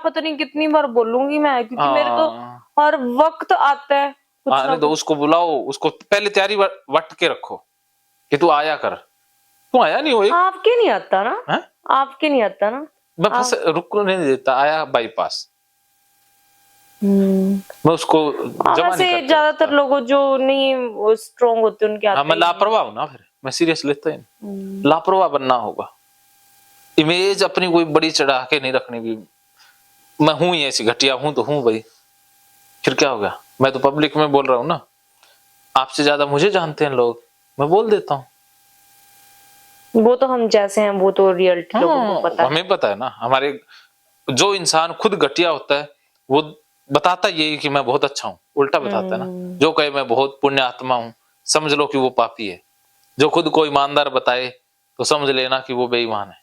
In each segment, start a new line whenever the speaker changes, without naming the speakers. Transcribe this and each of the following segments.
पता नहीं कितनी बार बोलूंगी मैं, क्योंकि मेरे तो हर वक्त आता है कुछ ना
आने दो, उसको बुलाओ, उसको पहले तैयारी वट के रखो कि तू आया कर। तू आया नहीं हो एक।
आपके नहीं आता ना?
है?
आपके नहीं आता ना?
मैं फंस रुकने नहीं देता, आया बाईपास। मैं उसको जमा
वैसे
नहीं करके
ज्यादातर
रखता।
लोग जो नहीं स्ट्रॉन्ग होते उनके
हाँ,
आते
मैं
ही नहीं।
लापरवाह हूं ना, फिर मैं सीरियस लेता ही नहीं। लापरवाह बनना होगा, इमेज अपनी कोई बड़ी चढ़ा के नहीं रखनी भी। मैं हूं ही ऐसी घटिया हूं तो हूं भाई, फिर क्या हो गया? मैं तो पब्लिक में बोल रहा हूं ना, आपसे ज्यादा मुझे जानते हैं लोग, मैं बोल देता हूँ।
वो तो हम जैसे हैं, वो तो रियलिटी लोगों को पता है।
हमें पता है ना, हमारे जो इंसान खुद घटिया होता है वो बताता यही कि मैं बहुत अच्छा हूँ, उल्टा बताता है ना। जो कहे मैं बहुत पुण्य आत्मा हूँ, समझ लो कि वो पापी है। जो खुद को ईमानदार बताए तो समझ लेना कि वो बेईमान है।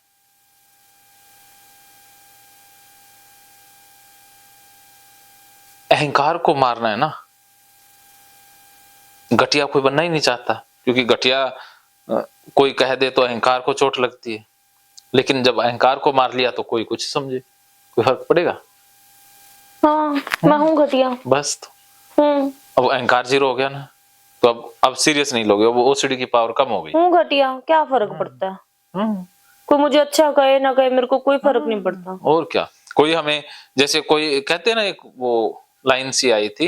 अहंकार को मारना है ना। घटिया कोई बनना ही नहीं चाहता, क्योंकि घटिया कोई कह दे तो अहंकार को चोट लगती है। लेकिन जब अहंकार को मार लिया तो कोई कुछ समझे, कोई फर्क पड़ेगा?
हाँ, मैं हूँ घटिया
बस तो अब अहंकार जीरो हो गया ना, तो अब सीरियस नहीं लोगे, अब ओसीडी की पावर कम हो गई।
हूँ घटिया, क्या फर्क पड़ता है? कोई मुझे अच्छा कहे ना कहे, मेरे को कोई फर्क नहीं पड़ता।
और क्या। कोई हमें, जैसे कोई कहते हैं ना, एक वो लाइन सी आई थी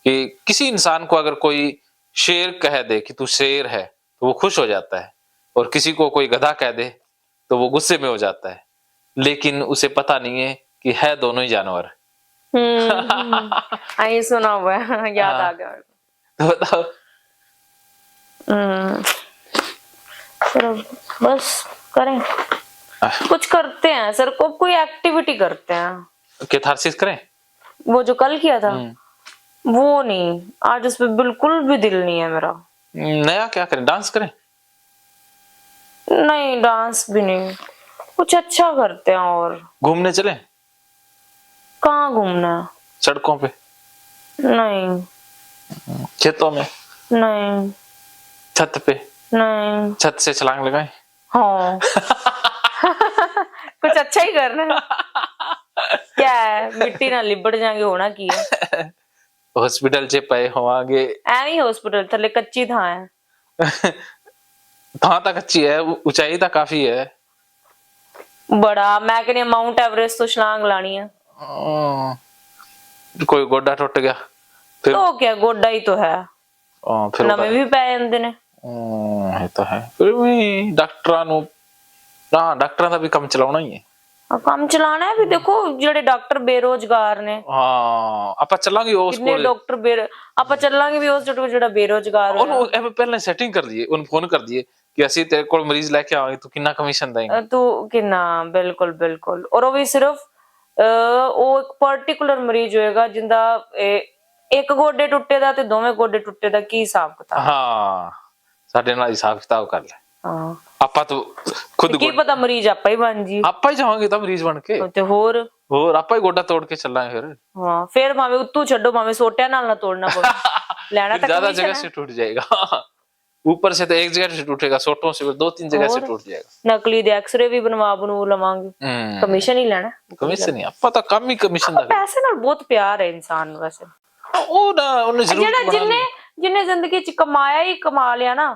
कि किसी इंसान को अगर कोई शेर कह दे कि तू शेर है तो वो खुश हो जाता है, और किसी को कोई गधा कह दे तो वो गुस्से में हो जाता है। लेकिन उसे पता नहीं है कि है दोनों ही जानवर।
आई सुना हुआ है, याद आ गया।
तो बताओ।
सर बस करें, कुछ करते हैं सर, को कोई एक्टिविटी करते हैं।
कैथारसिस करें?
वो जो कल किया था वो नहीं, आज उस पर बिल्कुल भी दिल नहीं है मेरा।
नया क्या करें? डांस करें?
नहीं, डांस भी नहीं, कुछ अच्छा करते हैं। और
घूमने चलें?
कहाँ घूमना है?
सड़कों पे?
नहीं।
खेतों में?
नहीं।
छत पे?
नहीं।
छत से छलांग लगाएं?
हाँ। कुछ अच्छा ही करना है। क्या है, मिट्टी ना लिबड़ जाएंगे, होना की है।
हॉस्पिटल चे पे होवांगे।
ऐ हॉस्पिटल थले कच्ची था है।
कहाँ तक अच्छी है, ऊंचाई तक काफी है।
बड़ा मैं कहनी माउंट एवरेस्ट तो छलांग लानी है।
कोई गोडा टूट गया फिर
तो क्या, गोडा ही तो है,
फिर
नवे भी पै जांदे ने।
ये तो है, फिर भी डॉक्टरां नु डॉक्टरां दा भी काम चलाउणा ही है।
काम चलाना है भी। देखो जेडे डॉक्टर बेरोजगार ने,
आपा चलांगे उस
कितने डॉक्टर आपा चलांगे भी उस जेड़ा बेरोजगार है।
ਉਹਨੂੰ ਐਵੇਂ ਪਹਿਲਾਂ ਸੈਟਿੰਗ ਕਰ ਦਈਏ, ਉਹਨੂੰ ਫੋਨ ਕਰ ਦਈਏ कि ਅਸੀਂ तेरे को मरीज लेके आएंगे तो कितना कमीशन देंगे।
तू कितना, बिल्कुल बिल्कुल। और वो भी सिर्फ वो एक पर्टिकुलर मरीज होएगा जिंदा एक गोडे टुੱਟੇ ਦਾ ਤੇ ਦੋਵੇਂ ਗੋਡੇ ਟੁੱਟੇ ਦਾ ਕੀ ਹਿਸਾਬ ਕਿਤਾਬ।
ਹਾਂ, ਸਾਡੇ ਨਾਲ ਹਿਸਾਬ ਕਿਤਾਬ ਕਰ ਲੈ।
ਹਾਂ,
ਆਪਾਂ ਤਾਂ खुद
ਕੀ ਪਤਾ ਮਰੀਜ਼ ਆਪਾਂ ਹੀ ਬਣ ਜੀ।
ਆਪਾਂ ਹੀ ਜਾਵਾਂਗੇ ਤਾਂ ਮਰੀਜ਼ ਬਣ ਕੇ,
ਤੇ ਹੋਰ
ਆਪਾਂ ਹੀ ਗੋਡਾ ਤੋੜ ਕੇ ਚੱਲਾਂਗੇ ਫਿਰ।
ਹਾਂ, ਫਿਰ ਭਾਵੇਂ ਉੱਤੋਂ ਛੱਡੋ, ਭਾਵੇਂ ਸੋਟਿਆਂ ਨਾਲ ਨਾ ਤੋੜਨਾ ਪਵੇ, ਲੈਣਾ ਤਾਂ
ज्यादा जगह से टूट जाएगा। ऊपर से तो एक जगह से टूटेगा, सोटों से 2-3 जगह से टूट जाएगा।
नकली दे एक्सरे भी बनवा लवांगे, कमीशन ही लेना।
कमीशन नहीं, ਆਪਾਂ ਤਾਂ ਕੰਮ ਹੀ ਕਮਿਸ਼ਨ ਦਾ।
ਪੈਸੇ ਨਾਲ ਬਹੁਤ ਪਿਆਰ ਹੈ ਇਨਸਾਨ ਨੂੰ ਵੈਸੇ।
ਉਹ ਨਾ ਉਹਨੇ ਜ਼ਰੂਰ
ਜਿੰਨੇ ਜ਼ਿੰਦਗੀ ਚ ਕਮਾਇਆ ਹੀ ਕਮਾ ਲਿਆ ਨਾ,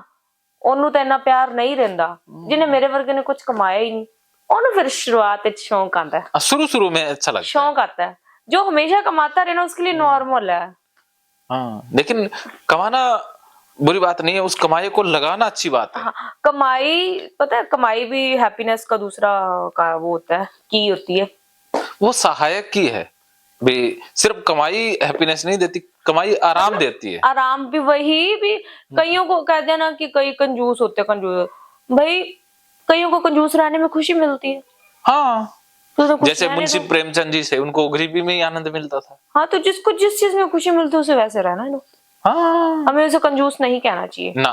ਉਹਨੂੰ ਤਾਂ ਇੰਨਾ ਪਿਆਰ ਨਹੀਂ ਰਹਿੰਦਾ। ਜਿਹਨੇ ਮੇਰੇ ਵਰਗੇ ਨੇ ਕੁਝ ਕਮਾਇਆ ਹੀ ਨਹੀਂ, ਉਹਨੂੰ फिर शुरुआत में शौक आता है,
शुरू में अच्छा लगता है,
शौक आता है। जो हमेशा कमाता रहे ना उसके लिए नॉर्मल है।
लेकिन कमाना बुरी बात नहीं है, उस कमाई को लगाना अच्छी बात है।
कमाई पता है, कमाई भी हैप्पीनेस का दूसरा का वो होता है, की होती है,
वो सहायक की है भी। सिर्फ कमाई हैप्पीनेस नहीं देती, कमाई आराम देती है।
आराम भी वही भी। कईयों को कहते हैं ना कि कई कंजूस होते हैं, कंजूस भाई, कईयों को कंजूस रहने में खुशी मिलती है।
हाँ, तो जैसे मुंशी प्रेमचंद जी से, उनको गरीबी में ही आनंद मिलता था।
हाँ, तो जिसको जिस चीज में खुशी मिलती है उसे वैसे रहना है।
हाँ,
हमें उसे कंजूस नहीं कहना चाहिए ना,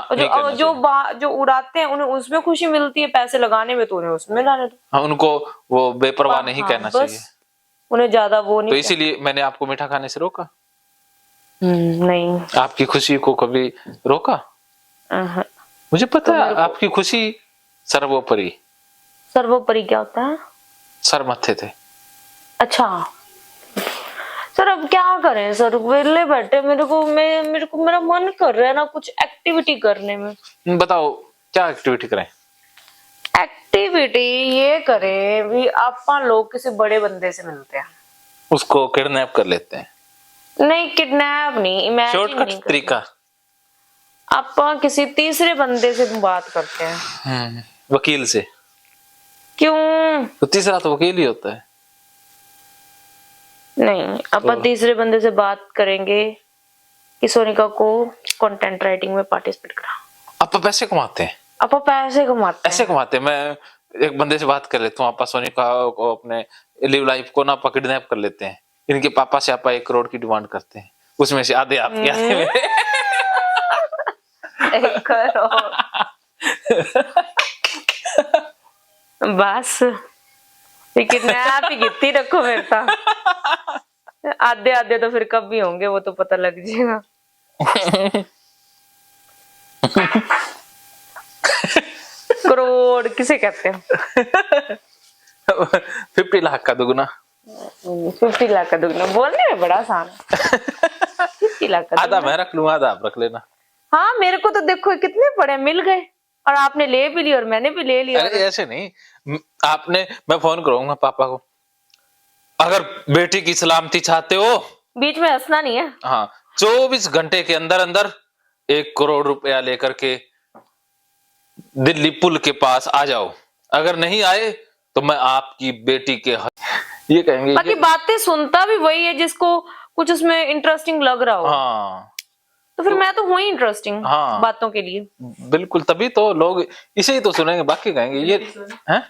जो उड़ाते हैं उन्हें उसमें खुशी मिलती है, पैसे लगाने में तो उन्हें उसमें लाने दो।
हाँ, उनको वो बेपरवाह नहीं कहना चाहिए,
उन्हें ज्यादा वो नहीं।
तो इसीलिए मैंने आपको मीठा खाने से रोका।
नहीं, आपकी
खुशी को कभी रोका? मुझे पता है आपकी खुशी सर्वोपरि।
सर्वोपरि क्या होता है?
सर मत्थे थे।
अच्छा सर, अब क्या करें सर, वेले बैठे मेरे को मेरा मन कर रहा है ना कुछ एक्टिविटी करने में।
बताओ क्या एक्टिविटी करें?
एक्टिविटी ये करें भी अपन लोग किसी बड़े बंदे से मिलते हैं,
उसको किडनैप कर लेते हैं।
नहीं किडनैप नहीं, इमेजिन
शॉर्टकट
नहीं
तरीका।
अपन किसी तीसरे बंदे से बात करते हैं।
वकील से।
क्यों?
तो तीसरा तो वकील ही होता है।
नहीं, अपन तीसरे बंदे से बात करेंगे कि सोनिका को कंटेंट राइटिंग में पार्टिसिपेट करा।
आप पैसे कमाते हैं?
अपन पैसे कमाते हैं।
ऐसे कमाते हैं? मैं एक बंदे से बात कर लेता हूँ, आपा सोनिका को अपने लिव लाइफ को ना किडनैप कर लेते हैं, इनके पापा से आपा 1 करोड़ की डिमांड करते हैं, उसमें से आधे आपके आधे मेरे।
1 करोड़ बस किडनैप ही गिनती रखो मेरे साथ। आधे आधे तो फिर कब भी होंगे, वो तो पता लग जाएगा। करोड़ किसे कहते हैं?
50 लाख का दुगना।
50 लाख का दुगना बोलने में बड़ा आसान है। 50 लाख का
आधा मैं रख लूंगा, आधा आप रख लेना।
हाँ, मेरे को तो देखो कितने पड़े मिल गए, और आपने ले भी लिया और मैंने भी ले लिया।
अरे ऐसे नहीं, आपने, मैं फोन करूंगा पापा को, अगर बेटी की सलामती चाहते हो,
बीच में हंसना नहीं है।
हाँ, 24 घंटे के अंदर अंदर 1 करोड़ रुपया लेकर के दिल्ली पुल के पास आ जाओ, अगर नहीं आए तो मैं आपकी बेटी के ये कहेंगे।
बाकी बातें सुनता भी वही है जिसको कुछ उसमें इंटरेस्टिंग लग रहा हो।
हाँ,
तो फिर मैं तो हुई इंटरेस्टिंग
हाँ,
बातों के लिए।
बिल्कुल, तभी तो लोग इसे ही तो सुनेंगे, बाकी कहेंगे ये हैं।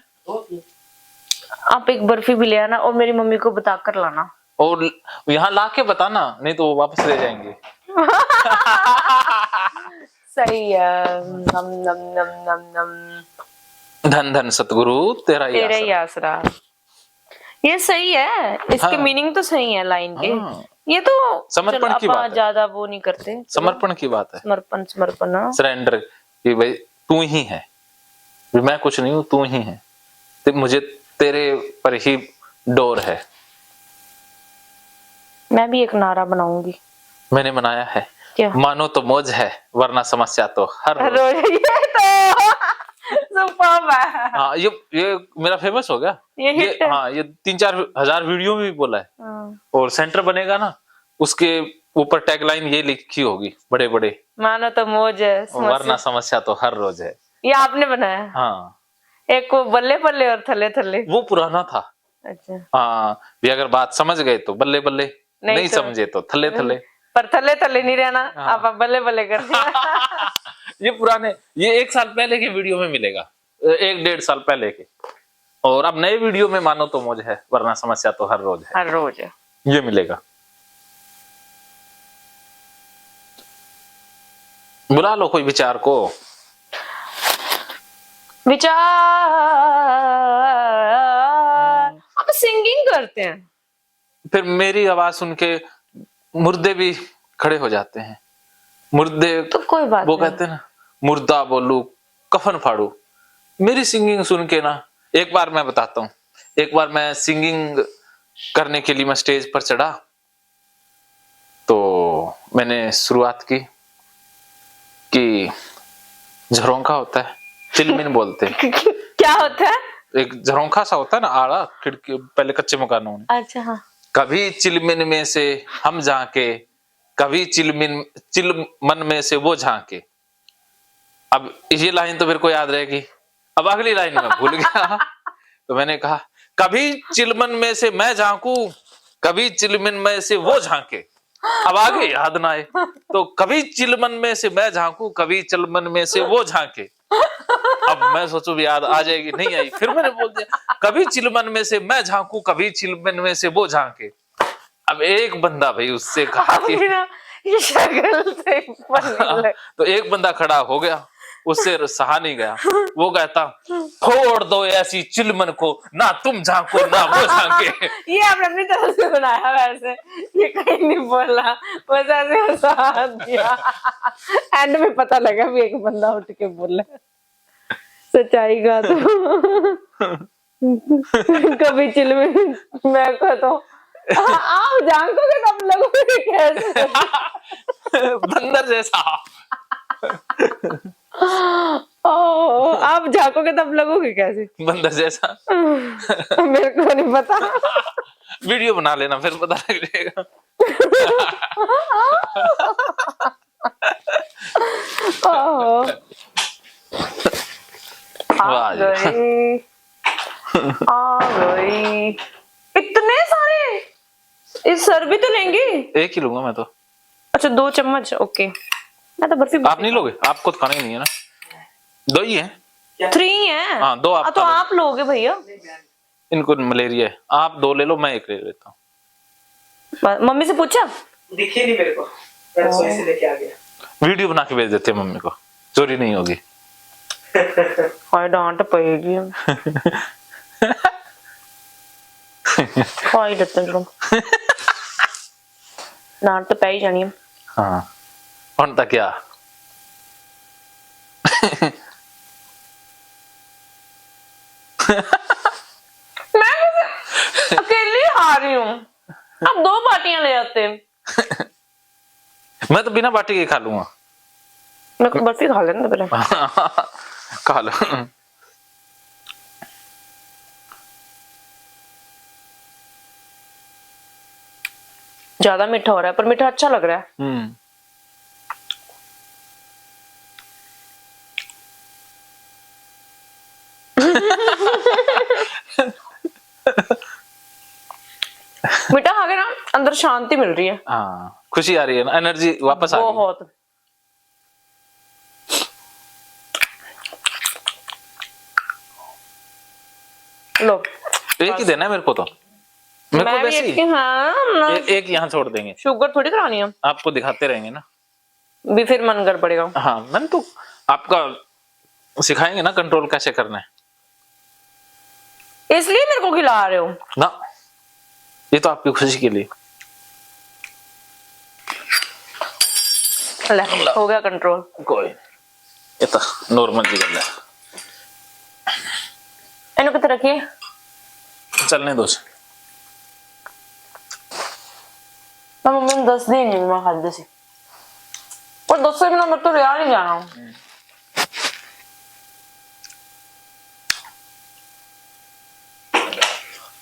आप एक बर्फी भी ले आना और मेरी मम्मी को बता कर लाना,
और यहाँ लाके बताना, नहीं तो वो वापस ले जाएंगे।
सही है। नम नम नम नम नम।
धन धन सतगुरु तेरा
ही आसरा। ये सही है, इसके
हाँ,
मीनिंग तो सही है लाइन के।
हाँ,
ये तो
समर्पण की बात है,
ज्यादा वो नहीं करते,
समर्पण की बात है,
समर्पण समर्पण
सरेंडर कि भाई तू ही है, मैं कुछ नहीं हूं, तू ही है, तो मुझे तेरे पर ही डोर है।
मैं भी एक नारा बनाऊंगी।
मैंने बनाया है,
क्या? मानो
तो मौज है वरना समस्या तो हर
रोज। ये तो सुपर्ब है।
हाँ, ये मेरा फेमस हो गया,
ये हिट है।
हाँ, ये 3-4 हजार वीडियो में भी बोला है। और सेंटर बनेगा ना, उसके ऊपर टैगलाइन ये लिखी होगी बड़े बड़े,
मानो तो मौज है
वरना समस्या तो हर रोज है।
ये आपने बनाया?
हाँ,
एक को बल्ले बल्ले और थले थले,
वो पुराना था।
अच्छा
हाँ, भी अगर बात समझ गए तो बल्ले बल्ले, नहीं तो समझे तो थले थले,
पर थले थले नहीं रहना।
हाँ।
आप बल्ले बल्ले कर दिया।
ये पुराने, ये 1 साल पहले के वीडियो में मिलेगा, 1-1.5 साल पहले के। और अब नए वीडियो में मानो तो मौज है वरना समस्या तो हर रोज है,
हर रोज है,
ये मिलेगा। बुला लो कोई विचार को।
विचार आप सिंगिंग करते हैं,
फिर मेरी आवाज सुन के मुर्दे भी खड़े हो जाते हैं। मुर्दे
तो कोई बात
वो
नहीं।
कहते हैं ना, मुर्दा बोलू कफन फाड़ू। मेरी सिंगिंग सुन के ना, एक बार मैं बताता हूँ, एक बार मैं सिंगिंग करने के लिए मैं स्टेज पर चढ़ा, तो मैंने शुरुआत की कि झरोंका होता है, चिलमिन बोलते हैं।
क्या होता है?
एक झरोंका सा होता है ना, आड़ा खिड़की, पहले कच्चे मकानों में।
अच्छा हाँ।
कभी चिलमिन में से हम झांके, कभी चिलमन में से वो झांके। अब ये लाइन तो मेरे को याद रहेगी, अब अगली लाइन में भूल गया। तो मैंने कहा, कभी चिलमन में से मैं झांकू, कभी चिलमिन में से वो झांके। अब आगे याद ना आए तो कभी चिलमन में से मैं झांकू, कभी चिलमन में से वो झांके। अब मैं सोचू भी याद आ जाएगी, नहीं आई, फिर मैंने बोल दिया, कभी चिलमन में से मैं झांकू, कभी चिलमन में से वो झांके। अब एक बंदा भाई उससे कहा कि
ये शक्ल से
तो एक बंदा खड़ा हो गया, उससे सहा नहीं गया, वो कहता, फोड़ दो ऐसी चिलमन को, ना तुम झांको ना वो झांके।
ये आपने अपनी तरफ से बनाया, वैसे ये कहीं नहीं बोला, बस ऐसे हंसा दिया। एंड में पता लगा भी एक बंदा उठ के बोला, सच्चाई का तो। कभी चिल में मैं कहता हूँ आप झांकोगे तब लगोगे कैसे?
बंदर जैसा।
आप झांकोगे तब लगोगे कैसे?
बंदर जैसा।
मेरे को नहीं पता।
वीडियो बना लेना फिर पता लग जाएगा।
आ गई, आ गई। इतने सारे, इस सर भी तो लेंगे?
एक ही लूंगा मैं तो।
अच्छा 2 चम्मच, ओके। मैं तो बर्फी।
आप नहीं लोगे? आपको तो खाना ही नहीं है ना? 2 ही है।
3 है।
हाँ 2 आप
तो आप लोगे भैया।
इनको मलेरिया है, आप 2 ले लो, मैं 1 ले लेता हूँ।
मम्मी से पूछा?
दिखी नहीं मेरे को, मैं रसोई से लेके आ गया।
वीडियो बना के भेज देते हैं मम्मी को, चोरी नहीं होगी।
हाय डांट पड़ेगी। हाय डरते हैं डांट तो पै ही जानी है।
हाँ कौन था क्या?
मैं अकेली आ रही हूँ, अब 2 बाटियां ले आते।
मैं तो बिना बाटी के खा लूंगा।
मैं बर्फी खा लेना पहले।
खा लो।
ज्यादा मीठा हो रहा है, पर मीठा अच्छा लग रहा है। मीठा खा के ना अंदर शांति मिल रही है।
हाँ खुशी आ रही है ना, एनर्जी वापस आ गई।
बहुत। लो
एक ही देना है मेरे को तो। मेरे को
मैं भी
वैसे
एक
ही
हाँ
एक यहाँ छोड़ देंगे,
शुगर थोड़ी करानी है।
आपको दिखाते रहेंगे ना,
भी फिर मन कर पड़ेगा।
हाँ मैंने तो आपका सिखाएंगे ना कंट्रोल कैसे करना है,
इसलिए मेरे को खिला रहे हो
ना, ये तो आपकी खुशी के लिए।
ले, हो गया कंट्रोल।
कोई ये तो नॉर्मल जी गल है।
इन्हें कितने रखिए,
चलने दो।
मम्मी ने 10 दिन नहीं मैं खाते सी, और 10 से बिना मैं तो रिया नहीं जाना।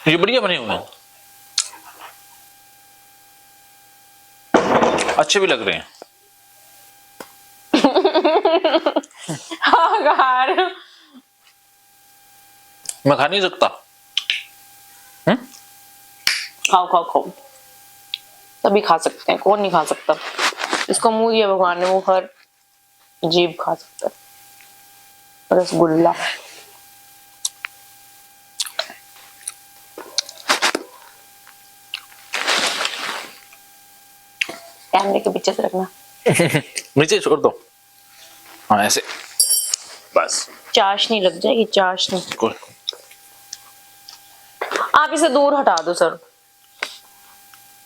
ये बढ़िया बने हुए हैं, अच्छे भी लग रहे हैं।
हाँ खा रहे हो।
मैं खा नहीं सकता।
खाओ खाओ खाओ, सभी खा सकते हैं, कौन नहीं खा सकता। इसको मुंह दिया भगवान ने, वो हर जीभ खा सकता है। रसगुल्ला कैमरे के पीछे से रखना।
नीचे छोड़ दो, हाँ ऐसे बस,
चाशनी लग जाएगी, चाशनी।
कोई
आप इसे दूर हटा दो सर।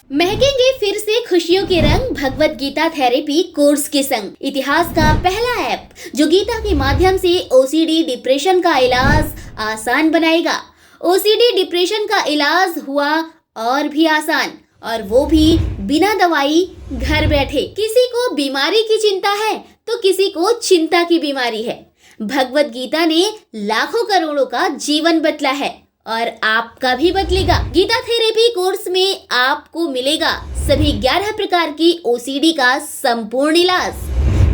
महकेंगे फिर से खुशियों के रंग भगवत गीता थेरेपी कोर्स के संग। इतिहास का पहला ऐप जो गीता के माध्यम से ओसीडी डिप्रेशन का इलाज आसान बनाएगा। ओसीडी डिप्रेशन का इलाज हुआ और भी आसान, और वो भी बिना दवाई, घर बैठे। किसी को बीमारी की चिंता है तो किसी को चिंता की बीमारी है। भगवत गीता ने लाखों करोड़ों का जीवन बदला है और आपका भी बदलेगा। गीता थेरेपी कोर्स में आपको मिलेगा सभी 11 प्रकार की ओसीडी का संपूर्ण इलाज,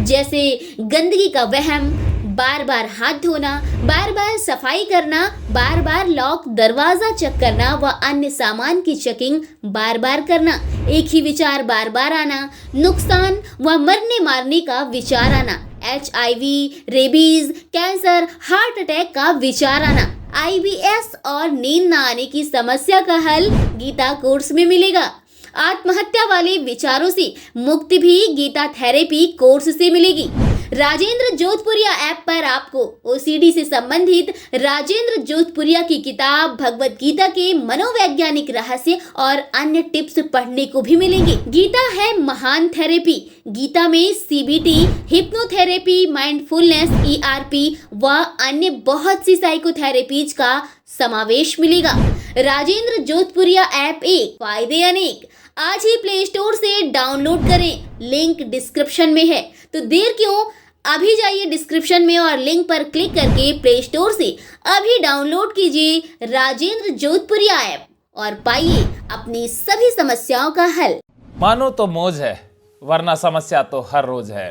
जैसे गंदगी का वहम, बार बार हाथ धोना, बार बार सफाई करना, बार बार लॉक दरवाजा चेक करना व अन्य सामान की चेकिंग बार बार करना, एक ही विचार बार बार आना, नुकसान व मरने मारने का विचार आना, HIV, rabies, cancer, heart attack का विचार आना, IBS और नींद न आने की समस्या का हल गीता कोर्स में मिलेगा। आत्महत्या वाले विचारों से मुक्ति भी गीता थेरेपी कोर्स से मिलेगी। राजेंद्र जोधपुरिया ऐप पर आपको ओसीडी से संबंधित राजेंद्र जोधपुरिया की किताब भगवत गीता के मनोवैज्ञानिक रहस्य और अन्य टिप्स पढ़ने को भी मिलेंगे। गीता है महान थेरेपी। गीता में सीबीटी, हिप्नोथेरेपी, माइंडफुलनेस, ईआरपी व अन्य बहुत सी साइकोथेरेपीज का समावेश मिलेगा। राजेंद्र जोधपुरिया ऐप एक, फायदे अनेक। आज ही प्ले स्टोर से डाउनलोड करें, लिंक डिस्क्रिप्शन में है। तो देर क्यों, अभी जाइए डिस्क्रिप्शन में और लिंक पर क्लिक करके प्ले स्टोर से अभी डाउनलोड कीजिए राजेंद्र जोधपुरिया ऐप और पाइए अपनी सभी समस्याओं का हल।
मानो तो मौज है, वरना समस्या तो हर रोज है।